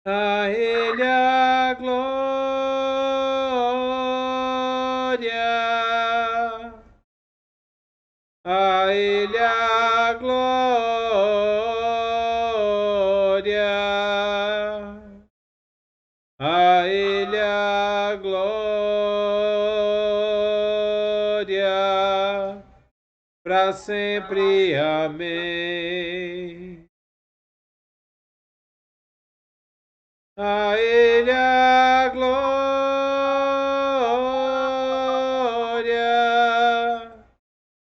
A Ele a glória, a Ele a glória, a Ele a glória, para sempre. Amém. A Ele a glória,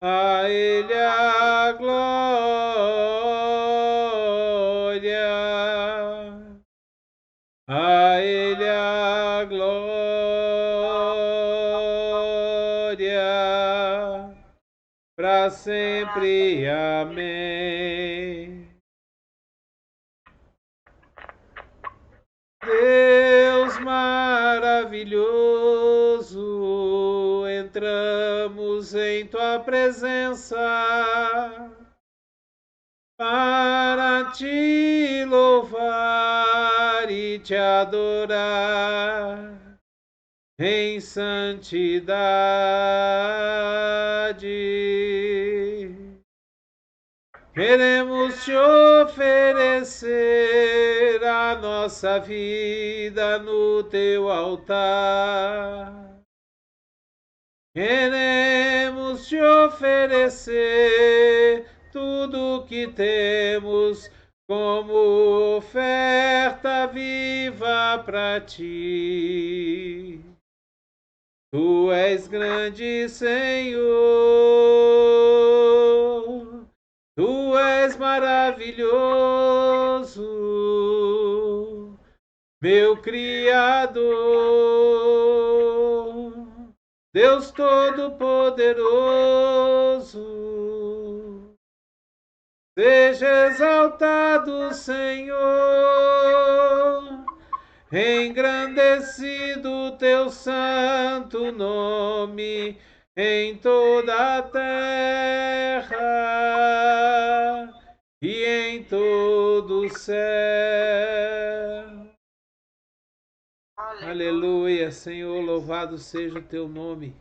a Ele a glória, a Ele a glória, para sempre. Amém. Deus maravilhoso, entramos em tua presença para te louvar e te adorar em santidade. Queremos te oferecer a nossa vida no teu altar. Queremos te oferecer tudo que temos como oferta viva para ti. Tu és grande, Senhor. Tu és maravilhoso, meu Criador, Deus Todo-Poderoso. Seja exaltado, Senhor, engrandecido teu santo nome em toda a terra e em todo o céu. Aleluia, Senhor, louvado seja o teu nome.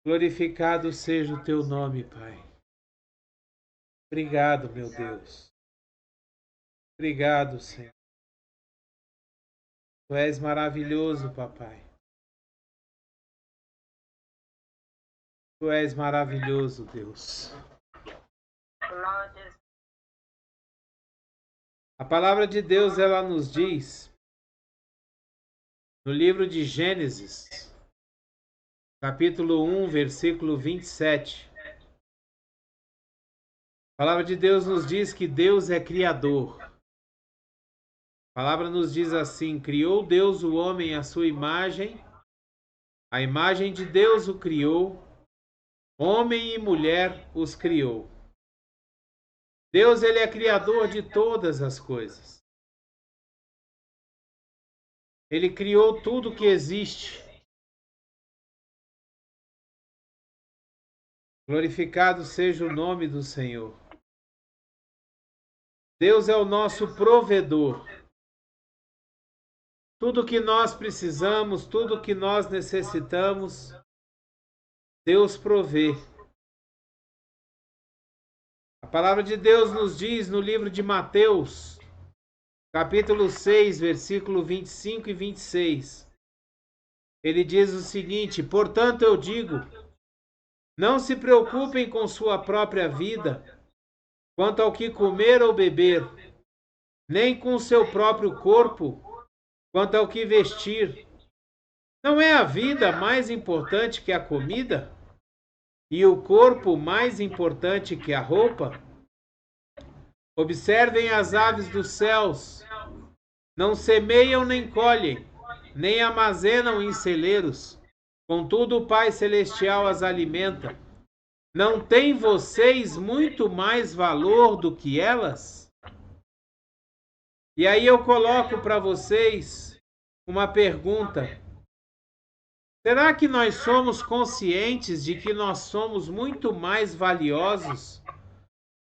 Glorificado seja o teu nome, Pai. Obrigado, meu Deus. Obrigado, Senhor. Tu és maravilhoso, papai. Tu és maravilhoso, Deus. A palavra de Deus, ela nos diz, no livro de Gênesis, capítulo 1, versículo 27. A palavra de Deus nos diz que Deus é criador. A palavra nos diz assim: criou Deus o homem à sua imagem, a imagem de Deus o criou, homem e mulher os criou. Deus, ele é criador de todas as coisas. Ele criou tudo que existe. Glorificado seja o nome do Senhor. Deus é o nosso provedor. Tudo que nós precisamos, tudo que nós necessitamos, Deus provê. A palavra de Deus nos diz no livro de Mateus, capítulo 6, versículo 25 e 26. Ele diz o seguinte: portanto eu digo, não se preocupem com sua própria vida, quanto ao que comer ou beber, nem com seu próprio corpo, quanto ao que vestir. Não é a vida mais importante que a comida? E o corpo mais importante que a roupa? Observem as aves dos céus. Não semeiam nem colhem, nem armazenam em celeiros. Contudo, o Pai Celestial as alimenta. Não têm vocês muito mais valor do que elas? E aí eu coloco para vocês uma pergunta. Será que nós somos conscientes de que nós somos muito mais valiosos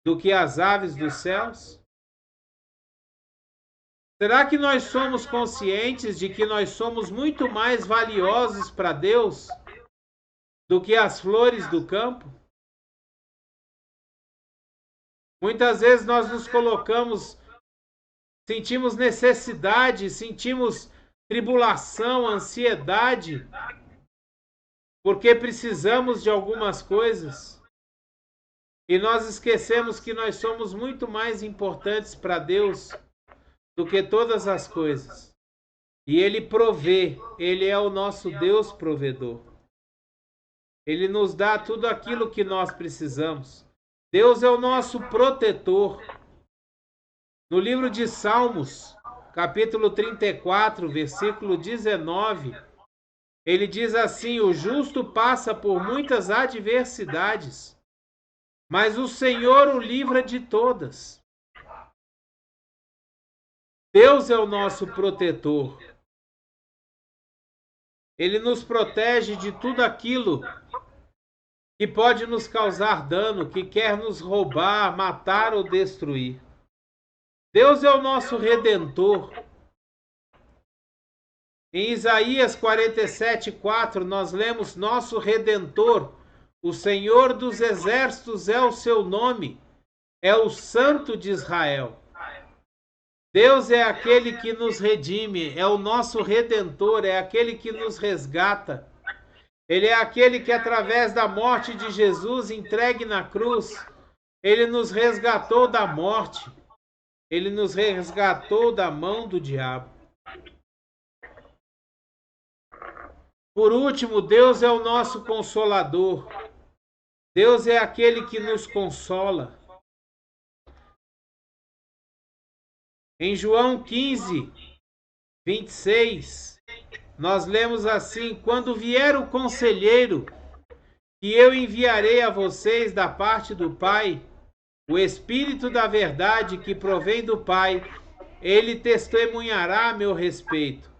do que as aves dos céus? Será que nós somos conscientes de que nós somos muito mais valiosos para Deus do que as flores do campo? Muitas vezes nós nos colocamos, sentimos necessidade, sentimos tribulação, ansiedade, porque precisamos de algumas coisas. E nós esquecemos que nós somos muito mais importantes para Deus do que todas as coisas. E Ele provê, Ele é o nosso Deus provedor. Ele nos dá tudo aquilo que nós precisamos. Deus é o nosso protetor. No livro de Salmos, capítulo 34, versículo 19, ele diz assim: o justo passa por muitas adversidades, mas o Senhor o livra de todas. Deus é o nosso protetor. Ele nos protege de tudo aquilo que pode nos causar dano, que quer nos roubar, matar ou destruir. Deus é o nosso redentor. Em Isaías 47:4 nós lemos: nosso redentor, o Senhor dos exércitos é o seu nome, é o Santo de Israel. Deus é aquele que nos redime, é o nosso redentor, é aquele que nos resgata. Ele é aquele que, através da morte de Jesus entregue na cruz, ele nos resgatou da morte, ele nos resgatou da mão do diabo. Por último, Deus é o nosso consolador. Deus é aquele que nos consola. Em João 15, 26, nós lemos assim: quando vier o conselheiro, que eu enviarei a vocês da parte do Pai, o Espírito da verdade que provém do Pai, ele testemunhará a meu respeito.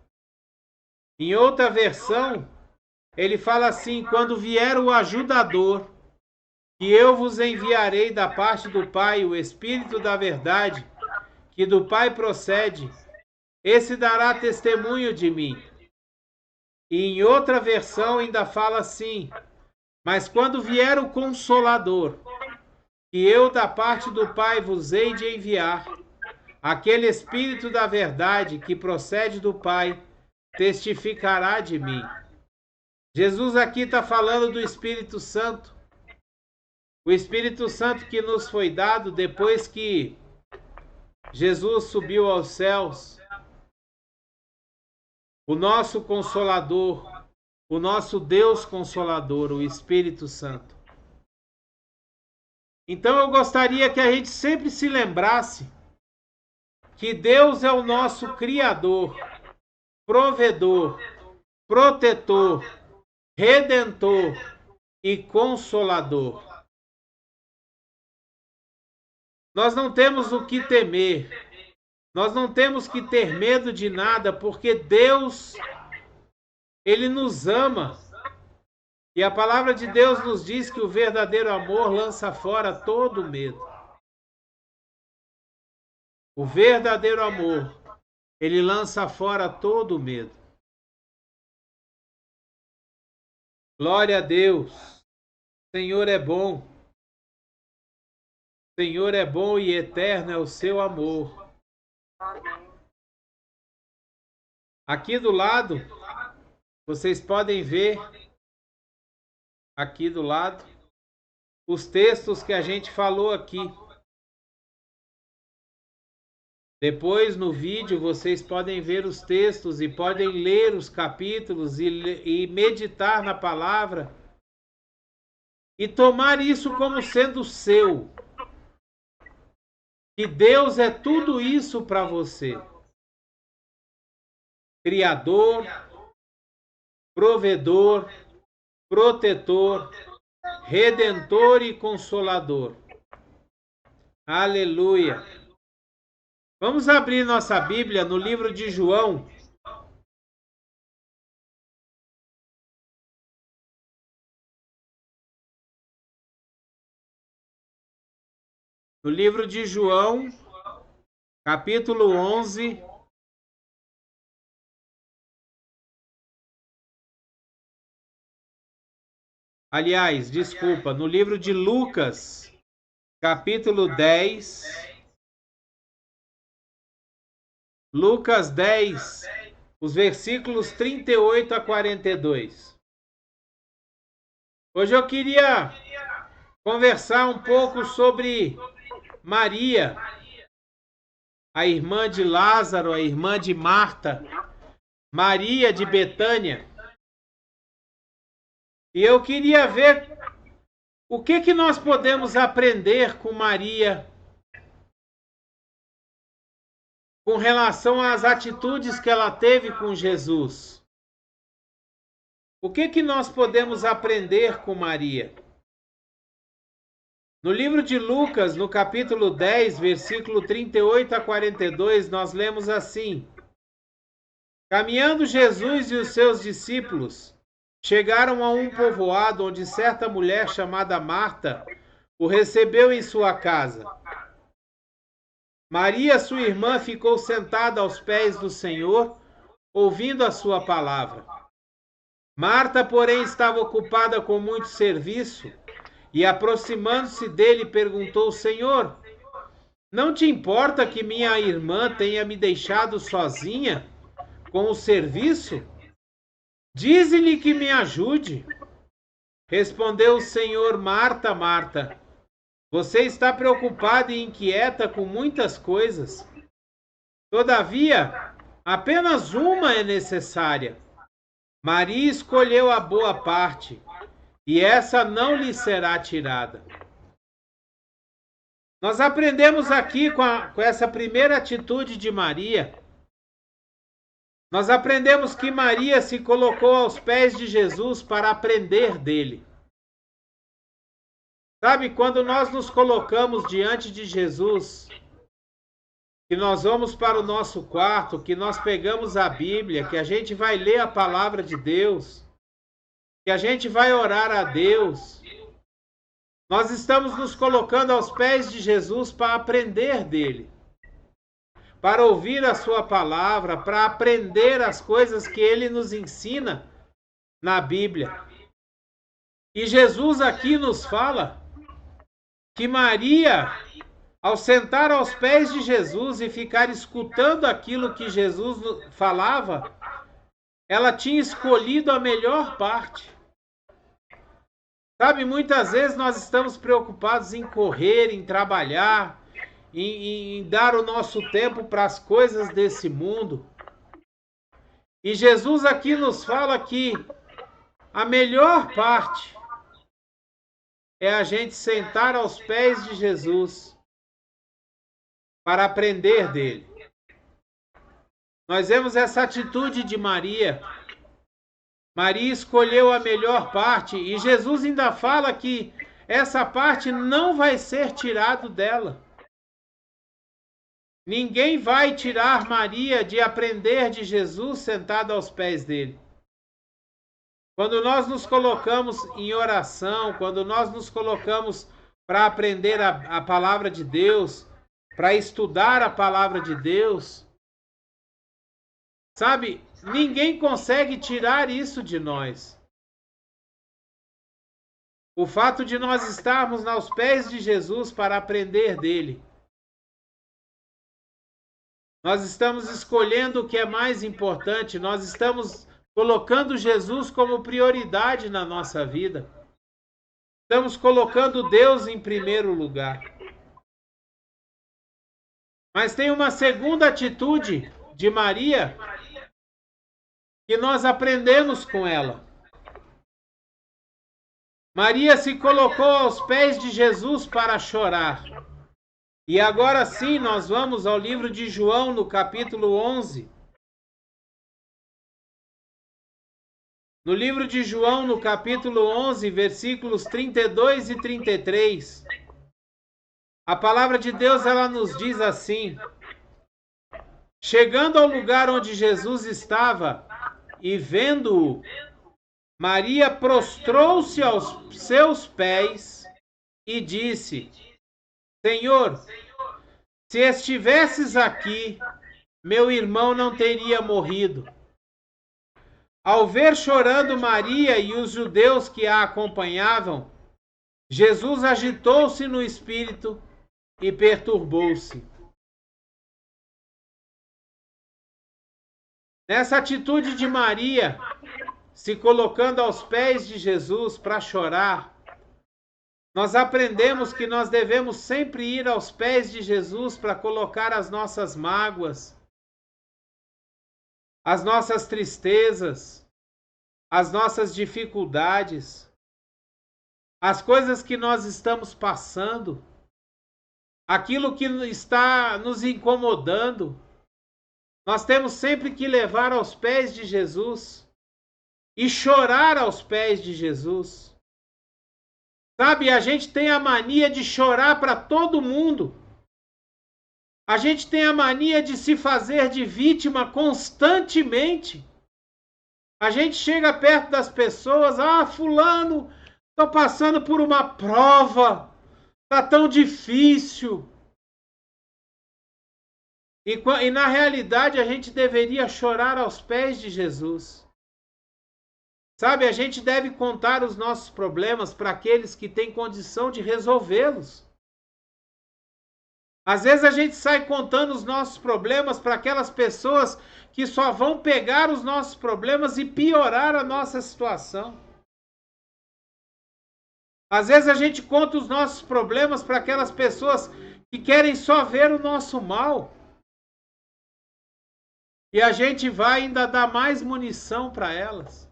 Em outra versão, ele fala assim: quando vier o ajudador, que eu vos enviarei da parte do Pai, o Espírito da verdade, que do Pai procede, esse dará testemunho de mim. E em outra versão ainda fala assim: mas quando vier o Consolador, que eu da parte do Pai vos hei de enviar, aquele Espírito da verdade que procede do Pai, testificará de mim. Jesus aqui está falando do Espírito Santo. O Espírito Santo que nos foi dado depois que Jesus subiu aos céus. O nosso Consolador, o nosso Deus Consolador, o Espírito Santo. Então eu gostaria que a gente sempre se lembrasse que Deus é o nosso Criador, provedor, protetor, redentor e consolador. Nós não temos o que temer, nós não temos que ter medo de nada, porque Deus, Ele nos ama. E a palavra de Deus nos diz que o verdadeiro amor lança fora todo medo. O verdadeiro amor, ele lança fora todo medo. Glória a Deus. O Senhor é bom. O Senhor é bom e eterno é o seu amor. Aqui do lado, vocês podem ver, aqui do lado, os textos que a gente falou aqui. Depois no vídeo vocês podem ver os textos e podem ler os capítulos e meditar na palavra e tomar isso como sendo seu. Que Deus é tudo isso para você. Criador, provedor, protetor, redentor e consolador. Aleluia. Vamos abrir nossa Bíblia no livro de João. No livro de João, capítulo 11, Aliás, desculpa, no livro de Lucas, capítulo 10. Lucas 10, os versículos 38 a 42. Hoje eu queria conversar um pouco sobre Maria, a irmã de Lázaro, a irmã de Marta, Maria de Betânia. E eu queria ver o que nós podemos aprender com Maria com relação às atitudes que ela teve com Jesus. O que nós podemos aprender com Maria? No livro de Lucas, no capítulo 10, versículo 38 a 42, nós lemos assim: Caminhando Jesus e os seus discípulos chegaram a um povoado onde certa mulher chamada Marta o recebeu em sua casa. Maria, sua irmã, ficou sentada aos pés do Senhor, ouvindo a sua palavra. Marta, porém, estava ocupada com muito serviço e, aproximando-se dele, perguntou: Senhor, não te importa que minha irmã tenha me deixado sozinha com o serviço? Dize-lhe que me ajude. Respondeu o Senhor: Marta, Marta, você está preocupada e inquieta com muitas coisas. Todavia, apenas uma é necessária. Maria escolheu a boa parte, e essa não lhe será tirada. Nós aprendemos aqui com essa primeira atitude de Maria. Nós aprendemos que Maria se colocou aos pés de Jesus para aprender dele. Sabe, quando nós nos colocamos diante de Jesus, que nós vamos para o nosso quarto, que nós pegamos a Bíblia, que a gente vai ler a palavra de Deus, que a gente vai orar a Deus, nós estamos nos colocando aos pés de Jesus para aprender dele, para ouvir a sua palavra, para aprender as coisas que ele nos ensina na Bíblia. E Jesus aqui nos fala que Maria, ao sentar aos pés de Jesus e ficar escutando aquilo que Jesus falava, ela tinha escolhido a melhor parte. Sabe, muitas vezes nós estamos preocupados em correr, em trabalhar, em dar o nosso tempo para as coisas desse mundo. E Jesus aqui nos fala que a melhor parte é a gente sentar aos pés de Jesus para aprender dele. Nós vemos essa atitude de Maria. Maria escolheu a melhor parte e Jesus ainda fala que essa parte não vai ser tirado dela. Ninguém vai tirar Maria de aprender de Jesus sentada aos pés dele. Quando nós nos colocamos em oração, quando nós nos colocamos para aprender a palavra de Deus, para estudar a palavra de Deus, sabe, ninguém consegue tirar isso de nós. O fato de nós estarmos aos pés de Jesus para aprender dele. Nós estamos escolhendo o que é mais importante, nós estamos colocando Jesus como prioridade na nossa vida. Estamos colocando Deus em primeiro lugar. Mas tem uma segunda atitude de Maria que nós aprendemos com ela. Maria se colocou aos pés de Jesus para chorar. E agora sim, nós vamos ao livro de João, no capítulo 11. No livro de João, no capítulo 11, versículos 32 e 33, a palavra de Deus, ela nos diz assim: Chegando ao lugar onde Jesus estava e vendo-o, Maria prostrou-se aos seus pés e disse: Senhor, se estivesses aqui, meu irmão não teria morrido. Ao ver chorando Maria e os judeus que a acompanhavam, Jesus agitou-se no espírito e perturbou-se. Nessa atitude de Maria, se colocando aos pés de Jesus para chorar, nós aprendemos que nós devemos sempre ir aos pés de Jesus para colocar as nossas mágoas, as nossas tristezas, as nossas dificuldades, as coisas que nós estamos passando, aquilo que está nos incomodando. Nós temos sempre que levar aos pés de Jesus e chorar aos pés de Jesus. Sabe, a gente tem a mania de chorar para todo mundo. A gente tem a mania de se fazer de vítima constantemente. A gente chega perto das pessoas, fulano, estou passando por uma prova, está tão difícil. E na realidade a gente deveria chorar aos pés de Jesus. Sabe, a gente deve contar os nossos problemas para aqueles que têm condição de resolvê-los. Às vezes a gente sai contando os nossos problemas para aquelas pessoas que só vão pegar os nossos problemas e piorar a nossa situação. Às vezes a gente conta os nossos problemas para aquelas pessoas que querem só ver o nosso mal. E a gente vai ainda dar mais munição para elas,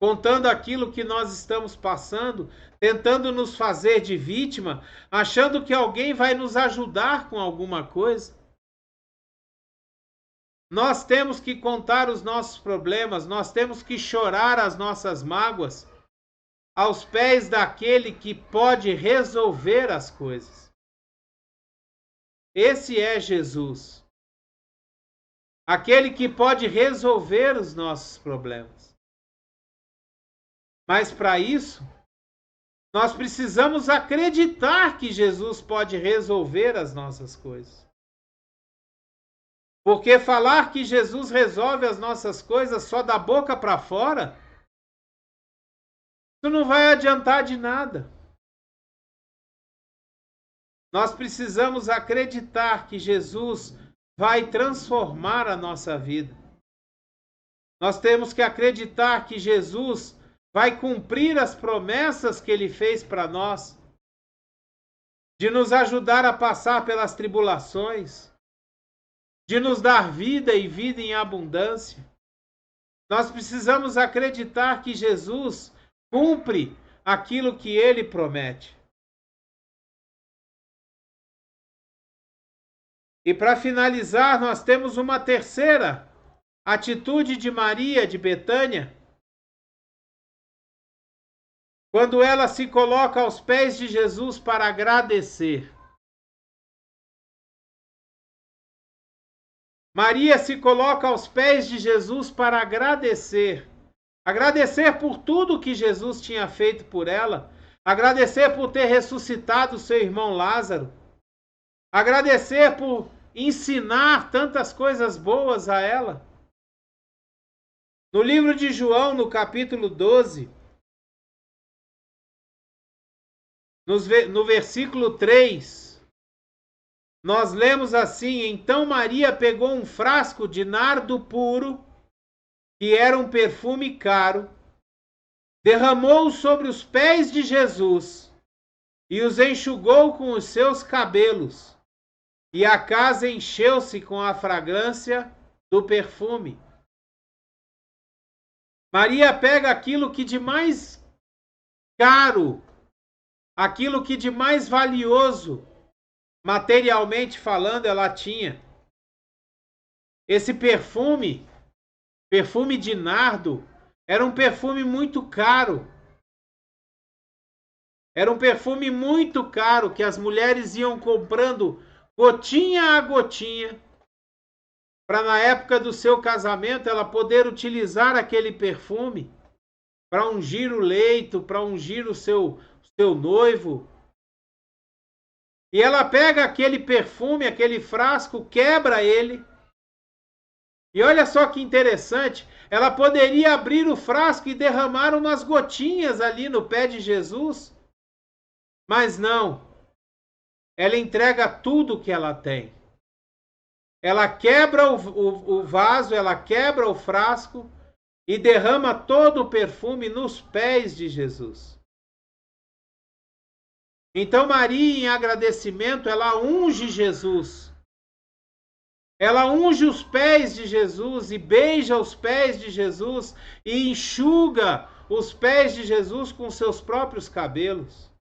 contando aquilo que nós estamos passando, tentando nos fazer de vítima, achando que alguém vai nos ajudar com alguma coisa. Nós temos que contar os nossos problemas, nós temos que chorar as nossas mágoas aos pés daquele que pode resolver as coisas. Esse é Jesus. Aquele que pode resolver os nossos problemas. Mas para isso, nós precisamos acreditar que Jesus pode resolver as nossas coisas. Porque falar que Jesus resolve as nossas coisas só da boca para fora, isso não vai adiantar de nada. Nós precisamos acreditar que Jesus vai transformar a nossa vida. Nós temos que acreditar que Jesus vai cumprir as promessas que Ele fez para nós, de nos ajudar a passar pelas tribulações, de nos dar vida e vida em abundância. Nós precisamos acreditar que Jesus cumpre aquilo que Ele promete. E para finalizar, nós temos uma terceira atitude de Maria de Betânia, quando ela se coloca aos pés de Jesus para agradecer. Maria se coloca aos pés de Jesus para agradecer. Agradecer por tudo que Jesus tinha feito por ela. Agradecer por ter ressuscitado seu irmão Lázaro. Agradecer por ensinar tantas coisas boas a ela. No livro de João, no capítulo 12, no versículo 3, nós lemos assim: então Maria pegou um frasco de nardo puro, que era um perfume caro, derramou-o sobre os pés de Jesus e os enxugou com os seus cabelos. E a casa encheu-se com a fragrância do perfume. Maria pega aquilo que de mais caro, aquilo que de mais valioso, materialmente falando, ela tinha. Esse perfume de nardo, era um perfume muito caro. Era um perfume muito caro que as mulheres iam comprando gotinha a gotinha, para na época do seu casamento ela poder utilizar aquele perfume para ungir o leito, para ungir o seu noivo. E ela pega aquele perfume, aquele frasco, quebra ele. E olha só que interessante, ela poderia abrir o frasco e derramar umas gotinhas ali no pé de Jesus. Mas não. Ela entrega tudo o que ela tem. Ela quebra o vaso, ela quebra o frasco e derrama todo o perfume nos pés de Jesus. Então Maria, em agradecimento, ela unge Jesus. Ela unge os pés de Jesus e beija os pés de Jesus e enxuga os pés de Jesus com seus próprios cabelos,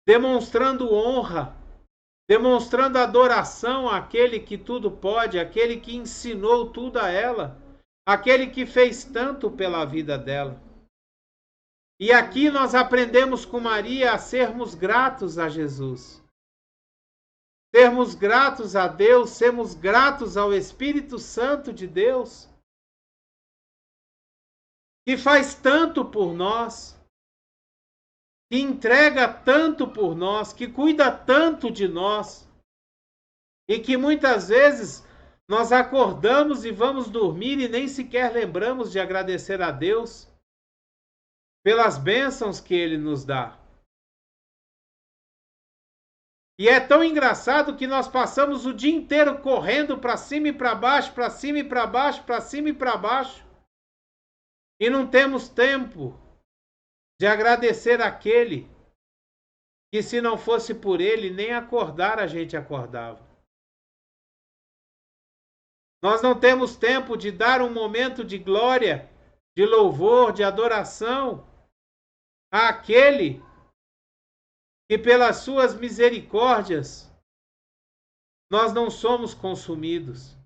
demonstrando honra, demonstrando adoração àquele que tudo pode, àquele que ensinou tudo a ela, aquele que fez tanto pela vida dela. E aqui nós aprendemos com Maria a sermos gratos a Jesus. Sermos gratos a Deus, sermos gratos ao Espírito Santo de Deus, que faz tanto por nós, que entrega tanto por nós, que cuida tanto de nós, e que muitas vezes nós acordamos e vamos dormir e nem sequer lembramos de agradecer a Deus pelas bênçãos que Ele nos dá. E é tão engraçado que nós passamos o dia inteiro correndo para cima e para baixo, para cima e para baixo, para cima e para baixo. E não temos tempo de agradecer aquele que, se não fosse por ele, nem acordar a gente acordava. Nós não temos tempo de dar um momento de glória, de louvor, de adoração àquele que pelas suas misericórdias nós não somos consumidos.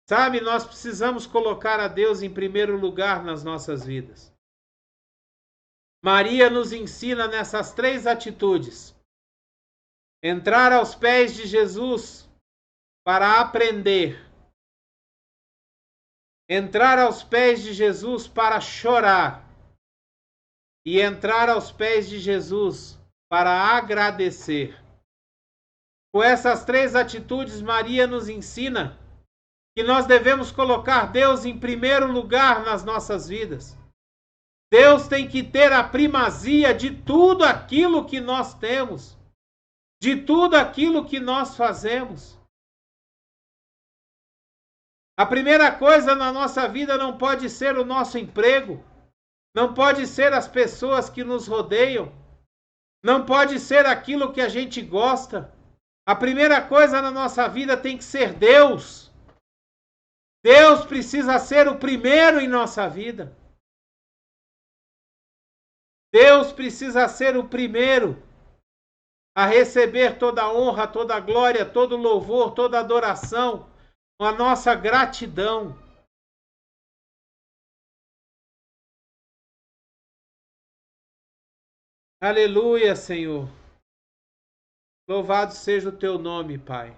Sabe, nós precisamos colocar a Deus em primeiro lugar nas nossas vidas. Maria nos ensina nessas 3 atitudes: entrar aos pés de Jesus para aprender, entrar aos pés de Jesus para chorar, e entrar aos pés de Jesus para agradecer. Com essas 3 atitudes, Maria nos ensina que nós devemos colocar Deus em primeiro lugar nas nossas vidas. Deus tem que ter a primazia de tudo aquilo que nós temos, de tudo aquilo que nós fazemos. A primeira coisa na nossa vida não pode ser o nosso emprego, não pode ser as pessoas que nos rodeiam, não pode ser aquilo que a gente gosta. A primeira coisa na nossa vida tem que ser Deus. Deus precisa ser o primeiro em nossa vida. Deus precisa ser o primeiro a receber toda a honra, toda a glória, todo o louvor, toda a adoração, a nossa gratidão. Aleluia, Senhor. Louvado seja o teu nome, Pai.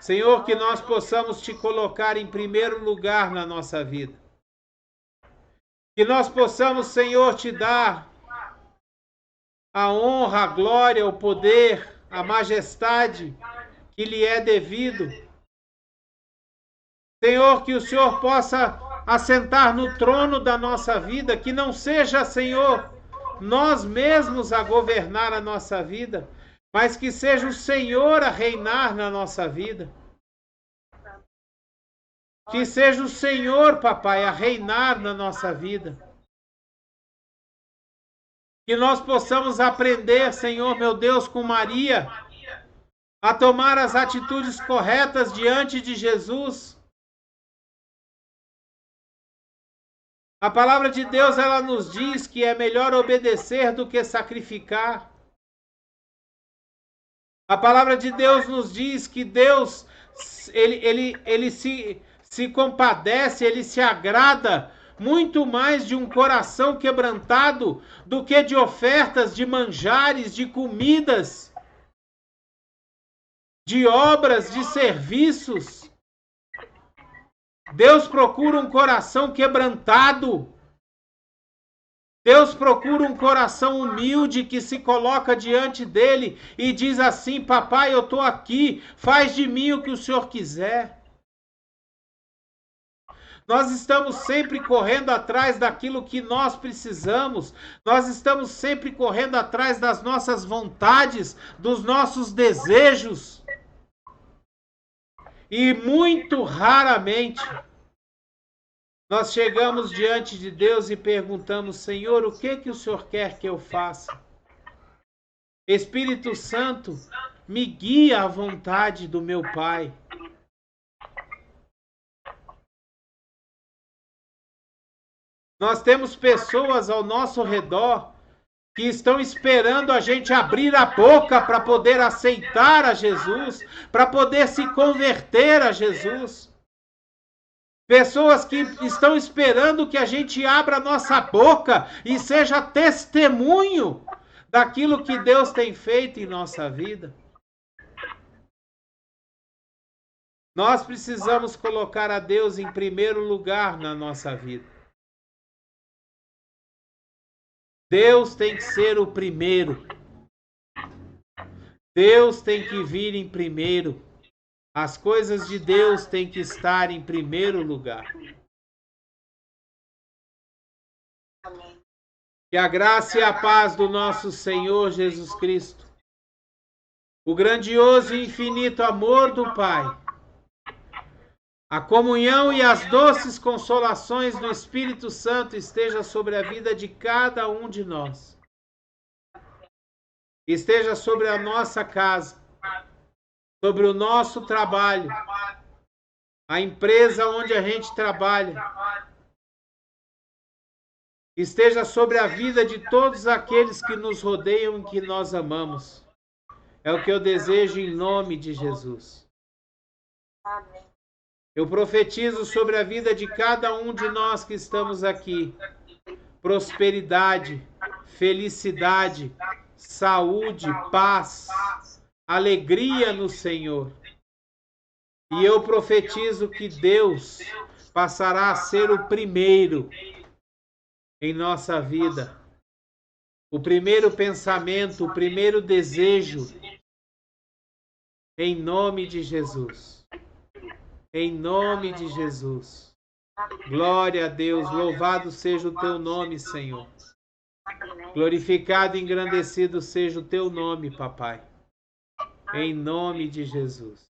Senhor, que nós possamos te colocar em primeiro lugar na nossa vida. Que nós possamos, Senhor, te dar a honra, a glória, o poder, a majestade que lhe é devido. Senhor, que o Senhor possa assentar no trono da nossa vida, que não seja, Senhor, nós mesmos a governar a nossa vida, mas que seja o Senhor a reinar na nossa vida. Que seja o Senhor, papai, a reinar na nossa vida. Que nós possamos aprender, Senhor, meu Deus, com Maria, a tomar as atitudes corretas diante de Jesus. A palavra de Deus, ela nos diz que é melhor obedecer do que sacrificar. A palavra de Deus nos diz que Deus, ele se compadece, ele se agrada muito mais de um coração quebrantado do que de ofertas, de manjares, de comidas, de obras, de serviços. Deus procura um coração quebrantado. Deus procura um coração humilde que se coloca diante dele e diz assim: papai, eu estou aqui, faz de mim o que o Senhor quiser. Nós estamos sempre correndo atrás daquilo que nós precisamos, nós estamos sempre correndo atrás das nossas vontades, dos nossos desejos. E muito raramente nós chegamos diante de Deus e perguntamos: Senhor, o que o Senhor quer que eu faça? Espírito Santo, me guia à vontade do meu Pai. Nós temos pessoas ao nosso redor que estão esperando a gente abrir a boca para poder aceitar a Jesus, para poder se converter a Jesus. Pessoas que estão esperando que a gente abra a nossa boca e seja testemunho daquilo que Deus tem feito em nossa vida. Nós precisamos colocar a Deus em primeiro lugar na nossa vida. Deus tem que ser o primeiro. Deus tem que vir em primeiro. As coisas de Deus têm que estar em primeiro lugar. Que a graça e a paz do nosso Senhor Jesus Cristo, o grandioso e infinito amor do Pai, a comunhão e as doces consolações do Espírito Santo esteja sobre a vida de cada um de nós. Esteja sobre a nossa casa, sobre o nosso trabalho, a empresa onde a gente trabalha. Esteja sobre a vida de todos aqueles que nos rodeiam e que nós amamos. É o que eu desejo em nome de Jesus. Amém. Eu profetizo sobre a vida de cada um de nós que estamos aqui prosperidade, felicidade, saúde, paz, alegria no Senhor. E eu profetizo que Deus passará a ser o primeiro em nossa vida. O primeiro pensamento, o primeiro desejo, em nome de Jesus. Em nome de Jesus. Glória a Deus, louvado seja o teu nome, Senhor. Glorificado e engrandecido seja o teu nome, papai. Em nome de Jesus.